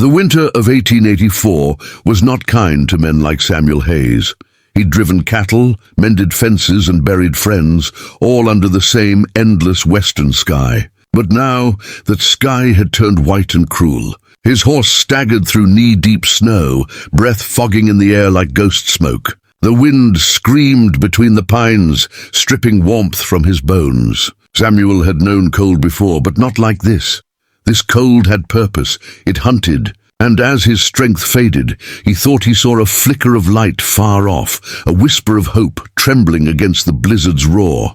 The winter of 1884 was not kind to men like Samuel Hayes. He'd driven cattle, mended fences, and buried friends, all under the same endless western sky. But now that sky had turned white and cruel. His horse staggered through knee-deep snow, breath fogging in the air like ghost smoke. The wind screamed between the pines, stripping warmth from his bones. Samuel had known cold before, but not like this. This cold had purpose. It hunted. And as his strength faded, he thought he saw a flicker of light far off, a whisper of hope trembling against the blizzard's roar.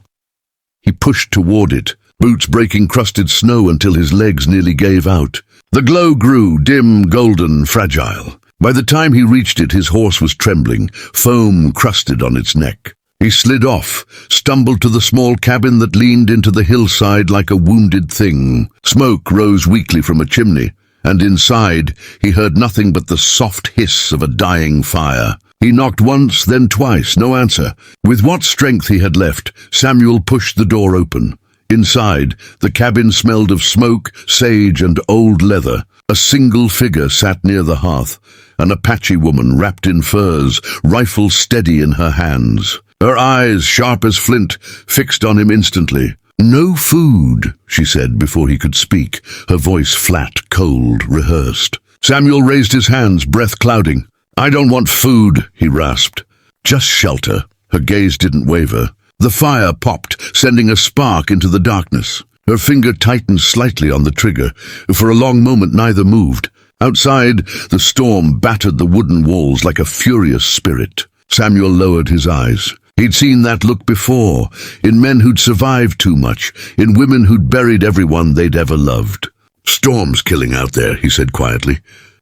He pushed toward it, boots breaking crusted snow until his legs nearly gave out. The glow grew, dim, golden, fragile. By the time he reached it, his horse was trembling, foam crusted on its neck. He slid off, stumbled to the small cabin that leaned into the hillside like a wounded thing. Smoke rose weakly from a chimney, and inside he heard nothing but the soft hiss of a dying fire. He knocked once, then twice, no answer. With what strength he had left, Samuel pushed the door open. Inside, the cabin smelled of smoke, sage, and old leather. A single figure sat near the hearth, an Apache woman wrapped in furs, rifle steady in her hands. Her eyes, sharp as flint, fixed on him instantly. "No food," she said before he could speak, her voice flat, cold, rehearsed. Samuel raised his hands, breath clouding. "I don't want food," he rasped. "Just shelter." Her gaze didn't waver. The fire popped, sending a spark into the darkness. Her finger tightened slightly on the trigger. For a long moment neither moved. Outside, the storm battered the wooden walls like a furious spirit. Samuel lowered his eyes. He'd seen that look before, in men who'd survived too much, in women who'd buried everyone they'd ever loved. "Storm's killing out there," he said quietly.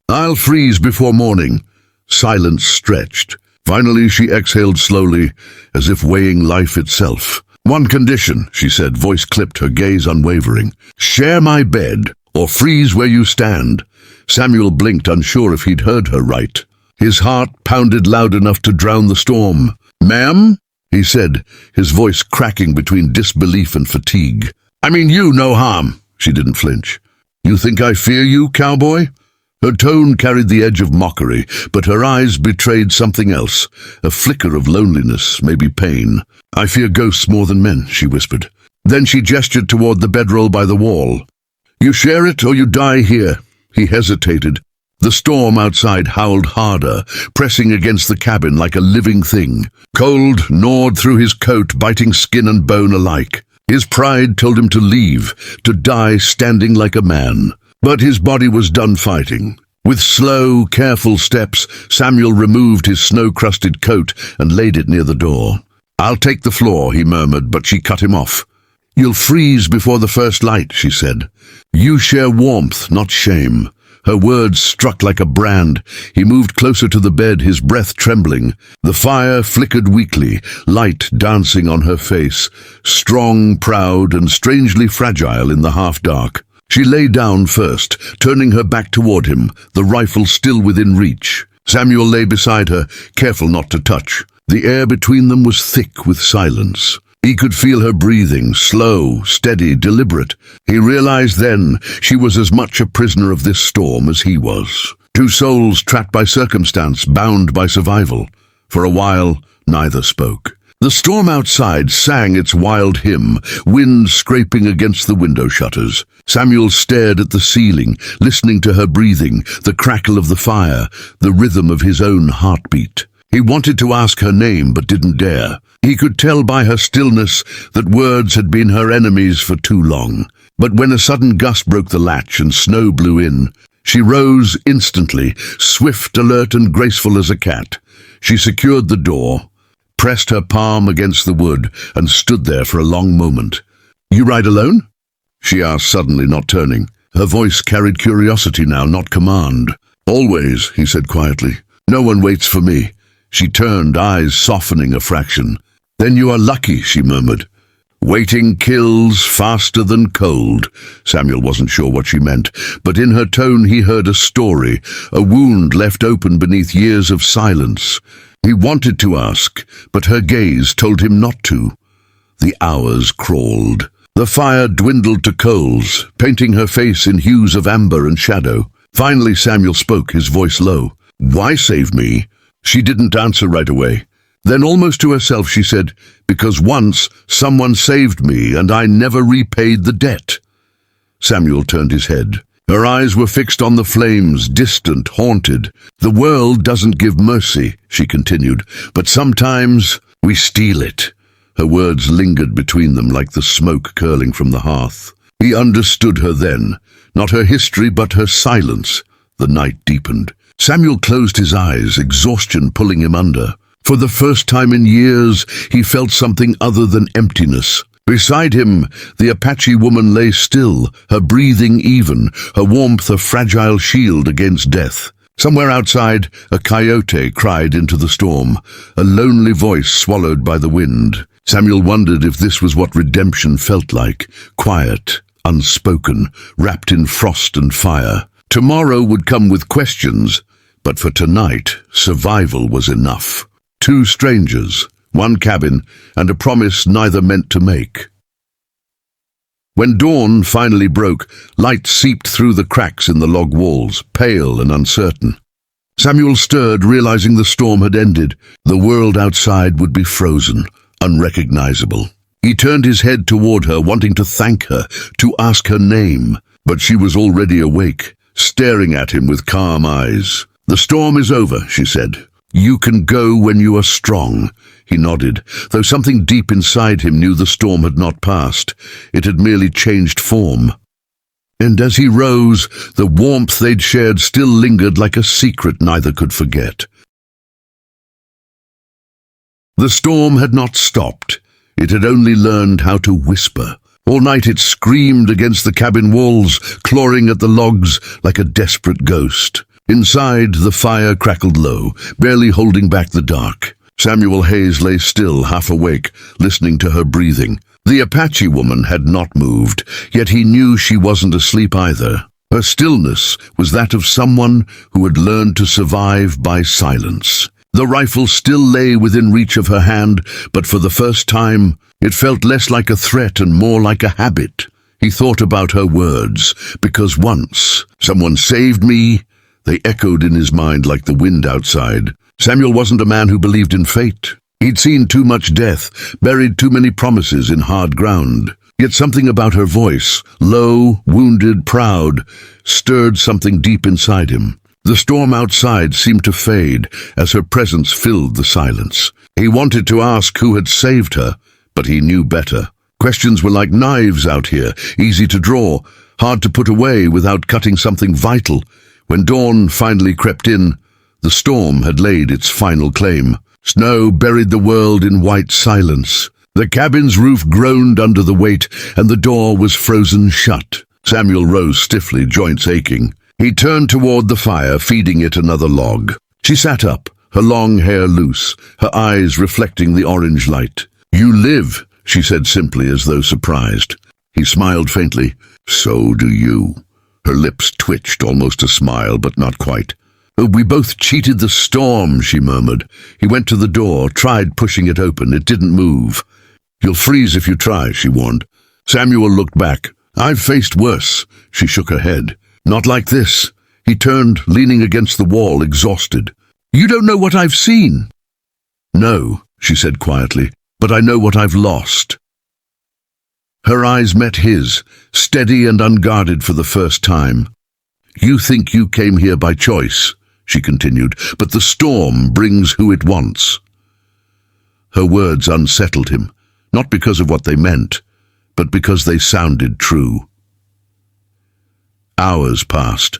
"I'll freeze before morning." Silence stretched. Finally she exhaled slowly, as if weighing life itself. "One condition," she said, voice clipped, her gaze unwavering. "Share my bed, or freeze where you stand." Samuel blinked, unsure if he'd heard her right. His heart pounded loud enough to drown the storm. "Ma'am?" he said, his voice cracking between disbelief and fatigue. "I mean you no harm." She didn't flinch. "You think I fear you, cowboy?" Her tone carried the edge of mockery, but her eyes betrayed something else, a flicker of loneliness, maybe pain. "I fear ghosts more than men," she whispered. Then she gestured toward the bedroll by the wall. "You share it or you die here." He hesitated. The storm outside howled harder, pressing against the cabin like a living thing. Cold gnawed through his coat, biting skin and bone alike. His pride told him to leave, to die standing like a man. But his body was done fighting. With slow, careful steps, Samuel removed his snow-crusted coat and laid it near the door. "I'll take the floor," he murmured, but she cut him off. "You'll freeze before the first light," she said. "You share warmth, not shame." Her words struck like a brand. He moved closer to the bed, his breath trembling. The fire flickered weakly, light dancing on her face, strong, proud, and strangely fragile in the half-dark. She lay down first, turning her back toward him, the rifle still within reach. Samuel lay beside her, careful not to touch. The air between them was thick with silence. He could feel her breathing, slow, steady, deliberate. He realized then she was as much a prisoner of this storm as he was. Two souls trapped by circumstance, bound by survival. For a while, neither spoke. The storm outside sang its wild hymn, wind scraping against the window shutters. Samuel stared at the ceiling, listening to her breathing, the crackle of the fire, the rhythm of his own heartbeat. He wanted to ask her name, but didn't dare. He could tell by her stillness that words had been her enemies for too long. But when a sudden gust broke the latch and snow blew in, she rose instantly, swift, alert, and graceful as a cat. She secured the door, pressed her palm against the wood, and stood there for a long moment. "You ride alone?" she asked suddenly, not turning. Her voice carried curiosity now, not command. "Always," he said quietly. "No one waits for me." She turned, eyes softening a fraction. "Then you are lucky," she murmured. "Waiting kills faster than cold." Samuel wasn't sure what she meant, but in her tone he heard a story, a wound left open beneath years of silence. He wanted to ask, but her gaze told him not to. The hours crawled. The fire dwindled to coals, painting her face in hues of amber and shadow. Finally, Samuel spoke, his voice low. "Why save me?" She didn't answer right away. Then, almost to herself, she said, "Because once someone saved me and I never repaid the debt." Samuel turned his head. Her eyes were fixed on the flames, distant, haunted. "The world doesn't give mercy," she continued, "but sometimes we steal it." Her words lingered between them like the smoke curling from the hearth. He understood her then, not her history but her silence. The night deepened. Samuel closed his eyes, exhaustion pulling him under. For the first time in years, he felt something other than emptiness. Beside him, the Apache woman lay still, her breathing even, her warmth a fragile shield against death. Somewhere outside, a coyote cried into the storm, a lonely voice swallowed by the wind. Samuel wondered if this was what redemption felt like, quiet, unspoken, wrapped in frost and fire. Tomorrow would come with questions, but for tonight, survival was enough. Two strangers, one cabin, and a promise neither meant to make. When dawn finally broke, light seeped through the cracks in the log walls, pale and uncertain. Samuel stirred, realizing the storm had ended. The world outside would be frozen, unrecognizable. He turned his head toward her, wanting to thank her, to ask her name, but she was already awake, staring at him with calm eyes. "The storm is over," she said. "You can go when you are strong." He nodded, though something deep inside him knew the storm had not passed. It had merely changed form. And as he rose, the warmth they'd shared still lingered like a secret neither could forget. The storm had not stopped. It had only learned how to whisper. All night it screamed against the cabin walls, clawing at the logs like a desperate ghost. Inside, the fire crackled low, barely holding back the dark. Samuel Hayes lay still, half awake, listening to her breathing. The Apache woman had not moved, yet he knew she wasn't asleep either. Her stillness was that of someone who had learned to survive by silence. The rifle still lay within reach of her hand, but for the first time, it felt less like a threat and more like a habit. He thought about her words, because once someone saved me. They echoed in his mind like the wind outside. Samuel wasn't a man who believed in fate. He'd seen too much death, buried too many promises in hard ground. Yet something about her voice, low, wounded, proud, stirred something deep inside him. The storm outside seemed to fade as her presence filled the silence. He wanted to ask who had saved her, but he knew better. Questions were like knives out here, easy to draw, hard to put away without cutting something vital. When dawn finally crept in, the storm had laid its final claim. Snow buried the world in white silence. The cabin's roof groaned under the weight, and the door was frozen shut. Samuel rose stiffly, joints aching. He turned toward the fire, feeding it another log. She sat up, her long hair loose, her eyes reflecting the orange light. "You live," she said simply, as though surprised. He smiled faintly. "So do you." Her lips twitched, almost a smile, but not quite. "We both cheated the storm," she murmured. He went to the door, tried pushing it open. It didn't move. "You'll freeze if you try," she warned. Samuel looked back. "I've faced worse." She shook her head. "Not like this." He turned, leaning against the wall, exhausted. "You don't know what I've seen." "No," she said quietly, "but I know what I've lost." Her eyes met his, steady and unguarded for the first time. "You think you came here by choice," she continued, "but the storm brings who it wants." Her words unsettled him, not because of what they meant, but because they sounded true. Hours passed.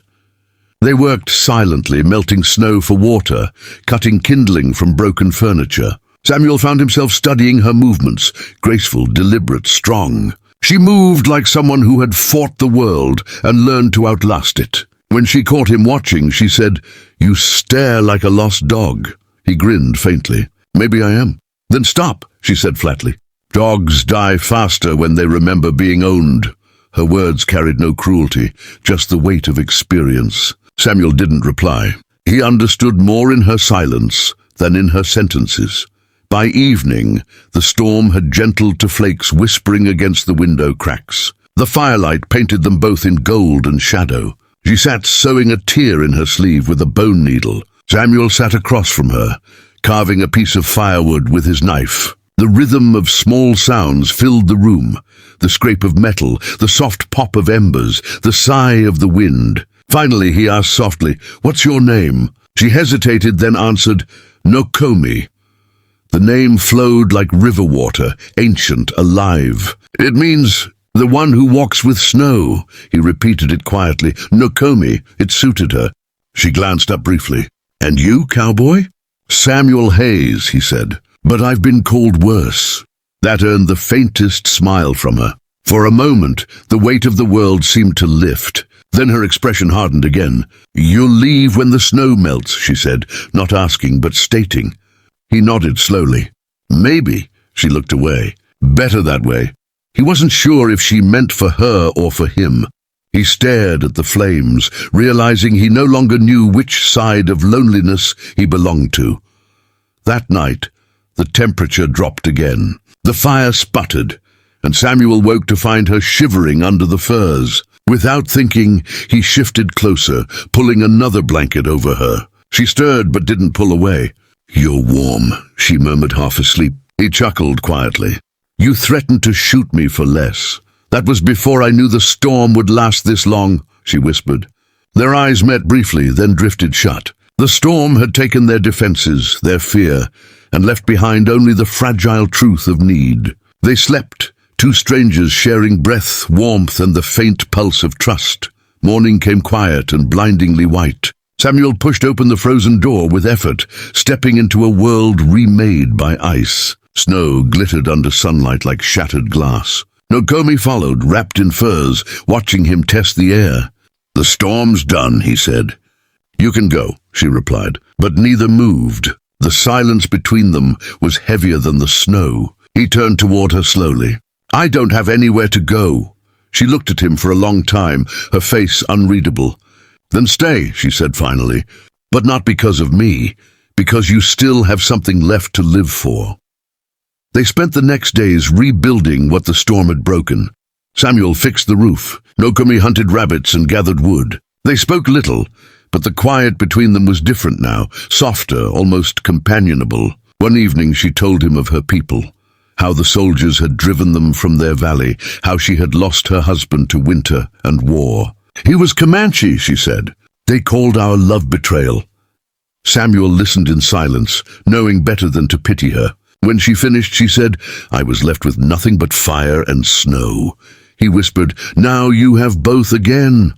They worked silently, melting snow for water, cutting kindling from broken furniture. Samuel found himself studying her movements, graceful, deliberate, strong. She moved like someone who had fought the world and learned to outlast it. When she caught him watching, she said, "You stare like a lost dog." He grinned faintly. "Maybe I am." "Then stop," she said flatly. "Dogs die faster when they remember being owned." Her words carried no cruelty, just the weight of experience. Samuel didn't reply. He understood more in her silence than in her sentences. By evening, the storm had gentled to flakes whispering against the window cracks. The firelight painted them both in gold and shadow. She sat sewing a tear in her sleeve with a bone needle. Samuel sat across from her, carving a piece of firewood with his knife. The rhythm of small sounds filled the room, the scrape of metal, the soft pop of embers, the sigh of the wind. Finally he asked softly, "What's your name?" She hesitated, then answered, "Nokomi." The name flowed like river water, ancient, alive. "It means the one who walks with snow." He repeated it quietly. Nokomi. It suited her. She glanced up briefly. "And you, Cowboy?" "Samuel Hayes," he said. "But I've been called worse." That earned the faintest smile from her. For a moment, the weight of the world seemed to lift. Then her expression hardened again. "You'll leave when the snow melts," she said, not asking but stating. He nodded slowly. "Maybe." She looked away. "Better that way." He wasn't sure if she meant for her or for him. He stared at the flames, realizing he no longer knew which side of loneliness he belonged to. That night, the temperature dropped again. The fire sputtered, and Samuel woke to find her shivering under the furs. Without thinking, he shifted closer, pulling another blanket over her. She stirred but didn't pull away. "You're warm," she murmured, half asleep. He chuckled quietly. "You threatened to shoot me for less. That was before I knew the storm would last this long," she whispered. Their eyes met briefly, then drifted shut. The storm had taken their defenses, their fear, and left behind only the fragile truth of need. They slept, two strangers sharing breath, warmth, and the faint pulse of trust. Morning came quiet and blindingly white. Samuel pushed open the frozen door with effort, stepping into a world remade by ice. Snow glittered under sunlight like shattered glass. Nokomi followed, wrapped in furs, watching him test the air. "The storm's done," he said. "You can go," she replied, but neither moved. The silence between them was heavier than the snow. He turned toward her slowly. "I don't have anywhere to go." She looked at him for a long time, her face unreadable. "Then stay," she said finally, "but not because of me, because you still have something left to live for." They spent the next days rebuilding what the storm had broken. Samuel fixed the roof. Nokomi hunted rabbits and gathered wood. They spoke little, but the quiet between them was different now, softer, almost companionable. One evening she told him of her people, how the soldiers had driven them from their valley, how she had lost her husband to winter and war. "He was Comanche," she said. "They called our love betrayal." Samuel listened in silence, knowing better than to pity her. When she finished, she said, "I was left with nothing but fire and snow." He whispered, "Now you have both again."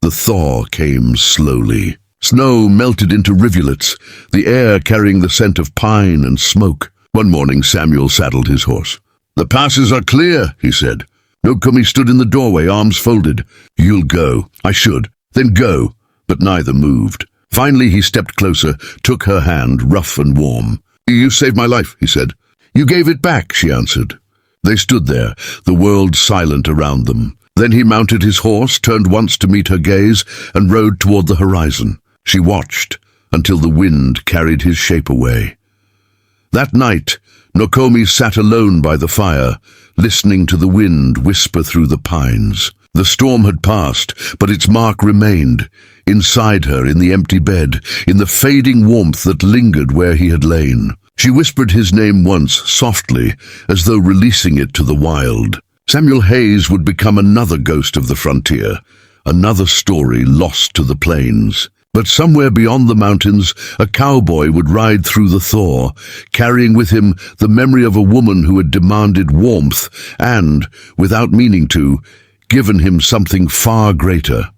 The thaw came slowly. Snow melted into rivulets, the air carrying the scent of pine and smoke. One morning Samuel saddled his horse. "The passes are clear," he said. Nokomi stood in the doorway, arms folded. "You'll go." "I should." "Then go." But neither moved. Finally he stepped closer, took her hand, rough and warm. "You saved my life," he said. "You gave it back," she answered. They stood there, the world silent around them. Then he mounted his horse, turned once to meet her gaze, and rode toward the horizon. She watched until the wind carried his shape away. That night, Nokomi sat alone by the fire, listening to the wind whisper through the pines. The storm had passed, but its mark remained, inside her, in the empty bed, in the fading warmth that lingered where he had lain. She whispered his name once, softly, as though releasing it to the wild. Samuel Hayes would become another ghost of the frontier, another story lost to the plains. But somewhere beyond the mountains, a cowboy would ride through the thaw, carrying with him the memory of a woman who had demanded warmth and, without meaning to, given him something far greater.